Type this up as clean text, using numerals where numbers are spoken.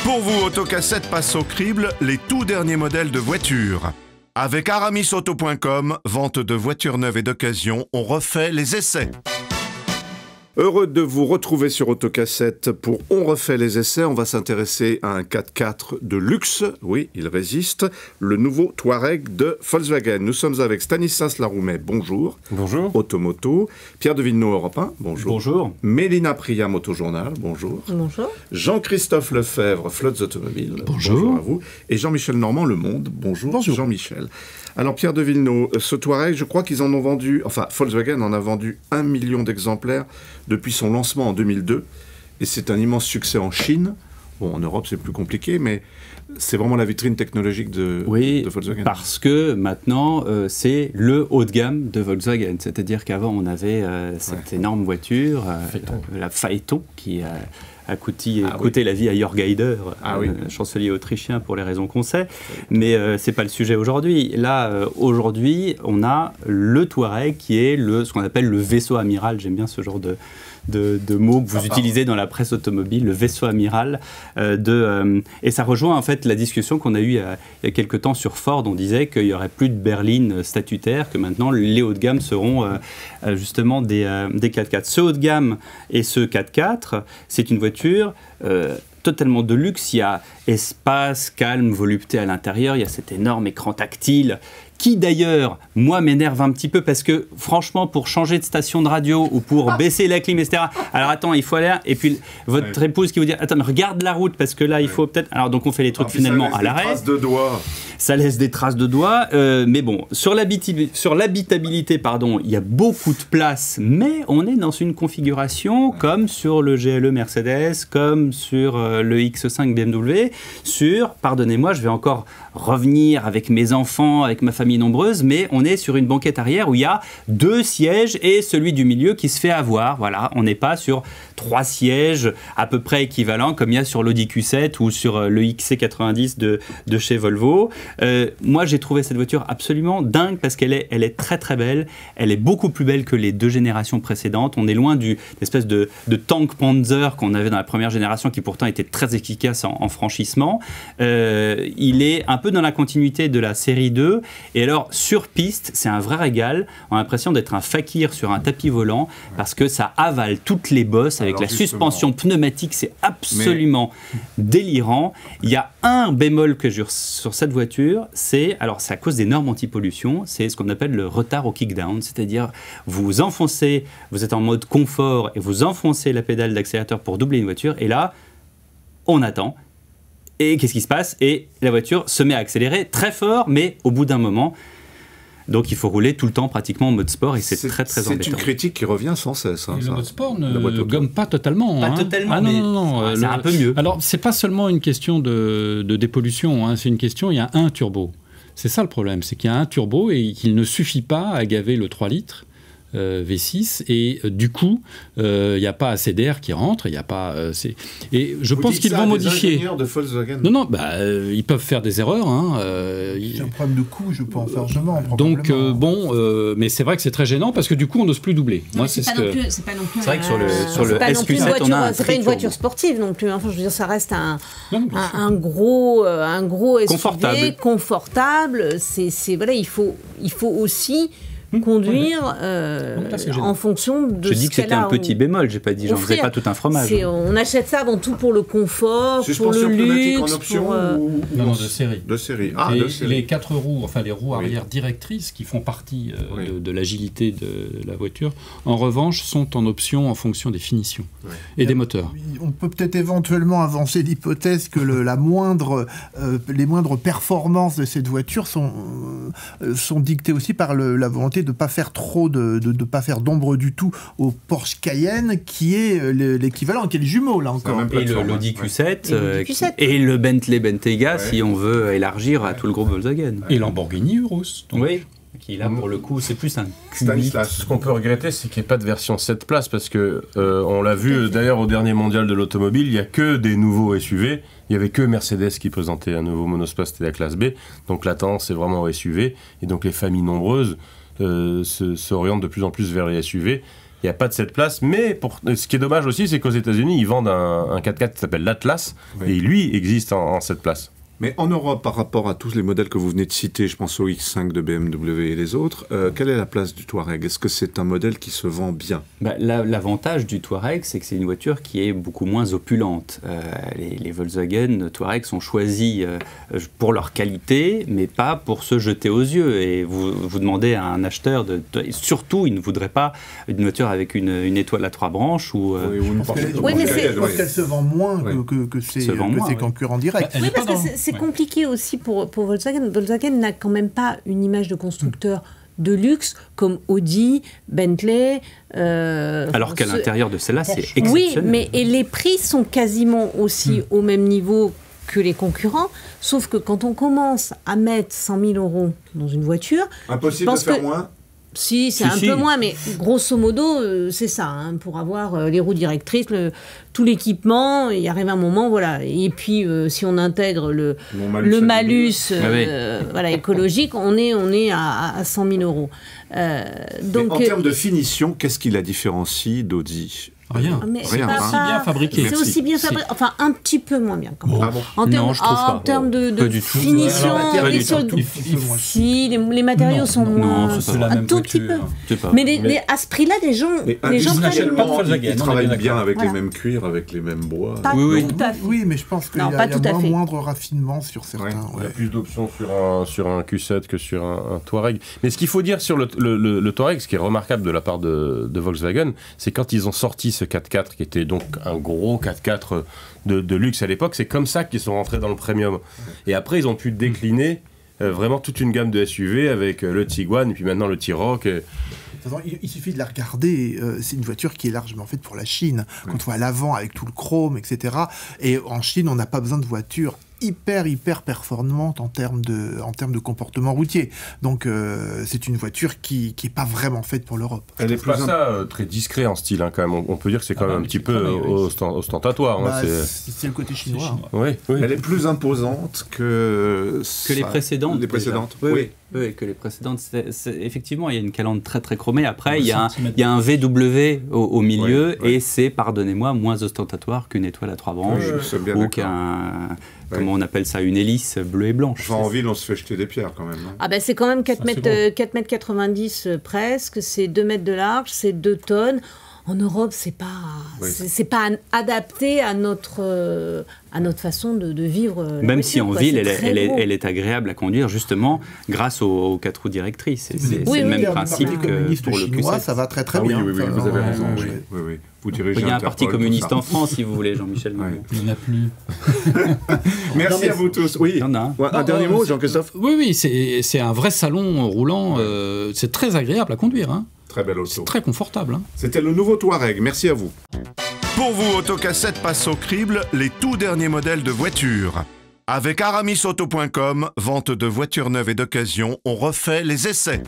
Pour vous, Autocassette passe au crible les tout derniers modèles de voitures. Avec aramisauto.com, vente de voitures neuves et d'occasion, on refait les essais. Heureux de vous retrouver sur Autocassette pour On refait les essais. On va s'intéresser à un 4x4 de luxe. Oui, il résiste. Le nouveau Touareg de Volkswagen. Nous sommes avec Stanislas Laroumet. Bonjour. Bonjour. Automoto. Pierre de Villeneuve, Europe 1. Bonjour. Bonjour. Mélina Priya, Motojournal. Bonjour. Bonjour. Jean-Christophe Lefebvre, Flottes Automobiles. Bonjour. Bonjour à vous. Et Jean-Michel Normand, Le Monde. Bonjour. Bonjour. Jean-Michel. Alors Pierre de Villeneuve, ce Touareg, je crois qu'ils en ont vendu, enfin Volkswagen en a vendu 1 million d'exemplaires depuis son lancement en 2002. Et c'est un immense succès en Chine. Bon, en Europe, c'est plus compliqué, mais c'est vraiment la vitrine technologique de Volkswagen. Parce que maintenant, c'est le haut de gamme de Volkswagen. C'est-à-dire qu'avant, on avait cette énorme voiture, la Phaeton, qui a coûté la vie à Jörg Haider, chancelier autrichien, pour les raisons qu'on sait. Mais ce n'est pas le sujet aujourd'hui. Là, aujourd'hui, on a le Touareg qui est ce qu'on appelle le vaisseau amiral. J'aime bien ce genre de mots que vous utilisez dans la presse automobile, le vaisseau amiral. Et ça rejoint en fait la discussion qu'on a eue il y a quelques temps sur Ford. On disait qu'il n'y aurait plus de berline statutaire, que maintenant les hauts de gamme seront justement des 4x4. Ce haut de gamme et ce 4x4, c'est une voiture totalement de luxe. Il y a espace, calme, volupté à l'intérieur. Il y a cet énorme écran tactile qui d'ailleurs, moi, m'énerve un petit peu parce que, franchement, pour changer de station de radio ou pour baisser la clim, etc. Alors, attends, il faut aller là. Et puis, votre épouse qui vous dit, attends, mais regarde la route parce que là, il faut peut-être... Alors, donc, on fait les trucs finalement à l'arrêt. Ça laisse des traces de doigts. Ça laisse des traces de doigts. Mais bon, sur l'habitabilité, il y a beaucoup de place, mais on est dans une configuration comme sur le GLE Mercedes, comme sur le X5 BMW, pardonnez-moi, je vais encore revenir avec mes enfants, avec ma famille nombreuse, mais on est sur une banquette arrière où il y a 2 sièges et celui du milieu qui se fait avoir. Voilà, on n'est pas sur 3 sièges à peu près équivalents comme il y a sur l'Audi Q7 ou sur le XC90 de chez Volvo. Moi, j'ai trouvé cette voiture absolument dingue parce qu'elle est très très belle. Elle est beaucoup plus belle que les 2 générations précédentes. On est loin d'une espèce de tank Panzer qu'on avait dans la première génération qui pourtant était très efficace en franchissement. Il est un peu dans la continuité de la série 2. Et alors, sur piste, c'est un vrai régal. On a l'impression d'être un fakir sur un tapis volant parce que ça avale toutes les bosses avec la suspension pneumatique. C'est absolument délirant. Il y a un bémol que j'ai sur cette voiture, c'est à cause des normes anti-pollution, c'est ce qu'on appelle le retard au kick-down. C'est-à-dire, vous enfoncez, vous êtes en mode confort et vous enfoncez la pédale d'accélérateur pour doubler une voiture. Et là, on attend. Et qu'est-ce qui se passe? Et la voiture se met à accélérer très fort, mais au bout d'un moment. Donc il faut rouler tout le temps pratiquement en mode sport et c'est très très embêtant. C'est une critique qui revient sans cesse. Le mode sport ne gomme pas totalement. Pas totalement, mais c'est un peu mieux. Alors c'est pas seulement une question de dépollution, c'est une question, il y a un turbo. C'est ça le problème, c'est qu'il y a un turbo et qu'il ne suffit pas à gaver le 3 litres. V6 et du coup il n'y a pas assez d'air qui rentre, il n'y a pas et je pense qu'ils vont modifier. Ingénieurs de Volkswagen. Non, ils peuvent faire des erreurs. C'est un problème de coût, je pense largement. Donc mais c'est vrai que c'est très gênant parce que du coup on n'ose plus doubler. Moi c'est pas non plus. C'est vrai que sur le SQ7 on a un c'est pas une voiture sportive non plus. Enfin je veux dire ça reste un gros SUV confortable. C'est voilà il faut aussi conduire en fonction de ce qu'elle a. Je dis que c'était un petit bémol, j'ai pas dit, j'en faisais pas tout un fromage. On achète ça avant tout pour le confort, pour le luxe, en option non, de série. De série. Les 4 roues, enfin les roues arrière directrices qui font partie de l'agilité de la voiture, en revanche, sont en option en fonction des finitions et des moteurs. On peut peut-être éventuellement avancer l'hypothèse que les moindres performances de cette voiture sont dictées aussi par la volonté de ne pas faire trop de pas faire d'ombre du tout au Porsche Cayenne qui est l'équivalent, qui est le jumeau là encore. Et l'Audi Q7 et le Bentley Bentayga si on veut élargir à tout le groupe Volkswagen. Et Lamborghini Urus. Oui. Qui là pour le coup c'est plus un Q8. Ce qu'on peut regretter c'est qu'il n'y ait pas de version 7 places parce que on l'a vu d'ailleurs au dernier mondial de l'automobile, il n'y a que des nouveaux SUV, il n'y avait que Mercedes qui présentait un nouveau monospace, c'était la classe B, donc la tendance c'est vraiment au SUV et donc les familles nombreuses s'orientent de plus en plus vers les SUV Il n'y a pas de 7 places, mais ce qui est dommage aussi, c'est qu'aux États-Unis, ils vendent un 4x4 qui s'appelle l'Atlas, et lui existe en 7 places. Mais en Europe, par rapport à tous les modèles que vous venez de citer, je pense au X5 de BMW et les autres, quelle est la place du Touareg? Est-ce que c'est un modèle qui se vend bien? L'avantage du Touareg, c'est que c'est une voiture qui est beaucoup moins opulente. Les Volkswagen Touareg sont choisis pour leur qualité, mais pas pour se jeter aux yeux. Et vous demandez à un acheteur, surtout, il ne voudrait pas une voiture avec une étoile à 3 branches ou une parce qu'elle se vend moins que ses concurrents directs. Oui, parce que c'est compliqué aussi pour Volkswagen. Volkswagen n'a quand même pas une image de constructeur de luxe comme Audi, Bentley. Alors qu'à l'intérieur de celle-là, c'est exceptionnel. Oui, mais et les prix sont quasiment aussi au même niveau que les concurrents, sauf que quand on commence à mettre 100 000 € dans une voiture... Impossible de faire moins. Si, c'est un peu moins, mais grosso modo, c'est ça. Hein, pour avoir les roues directrices, tout l'équipement, il arrive un moment, voilà. Et puis, si on intègre le malus écologique, on est à 100 000 €. Donc, en termes de finition, qu'est-ce qui la différencie d'Audi? Rien. C'est aussi bien fabriqué. C'est aussi bien fabriqué. Enfin, un petit peu moins bien quand même. Non, je trouve pas. En termes de finition, si les matériaux sont moins, un tout petit peu. Mais à ce prix-là, les gens n'achètent pas de Volkswagen. Ils travaillent bien avec les mêmes cuirs, avec les mêmes bois. Oui, mais je pense qu'il y a moindre raffinement sur certains. Il y a plus d'options sur un Q7 que sur un Touareg. Mais ce qu'il faut dire sur le Touareg, ce qui est remarquable de la part de Volkswagen, c'est quand ils ont sorti ce 4x4 qui était donc un gros 4x4 de luxe à l'époque, c'est comme ça qu'ils sont rentrés dans le premium. Et après, ils ont pu décliner vraiment toute une gamme de SUV avec le Tiguan et puis maintenant le T-Roc. Il suffit de la regarder, c'est une voiture qui est largement faite pour la Chine. Quand on voit à l'avant avec tout le chrome, etc. Et en Chine, on n'a pas besoin de voitures hyper performante en termes de comportement routier. Donc c'est une voiture qui est pas vraiment faite pour l'Europe. Elle est pas très discret en style quand même. On peut dire que c'est quand même un petit peu ostentatoire. C'est le côté chinois. Oui. Elle est plus imposante que les précédentes. Oui, que les précédentes. Effectivement, il y a une calandre très chromée. Après, il y a un VW au milieu et c'est, pardonnez-moi, moins ostentatoire qu'une étoile à 3 branches ou qu'un... Comment on appelle ça, une hélice bleue et blanche. Enfin, en ville, on se fait jeter des pierres quand même. Ah ben c'est quand même 4,90 m presque, c'est 2 mètres de large, c'est 2 tonnes. En Europe, c'est pas adapté à notre façon de vivre. Même si en ville, elle est agréable à conduire, justement, grâce aux 4 roues directrices. C'est le même principe que pour le Q7. Ça va très bien. Oui, vous avez raison. Vous dirigez il y a un parti communiste en France, si vous voulez, Jean-Michel. Il n'y en a plus. Merci à vous tous. Oui. Un dernier mot, Jean-Christophe? Oui, c'est un vrai salon roulant. C'est très agréable à conduire. Hein. Très belle auto. C'est très confortable. Hein. C'était le nouveau Touareg. Merci à vous. Pour vous, Autocassette passe au crible les tout derniers modèles de voitures. Avec aramisauto.com, vente de voitures neuves et d'occasion, on refait les essais.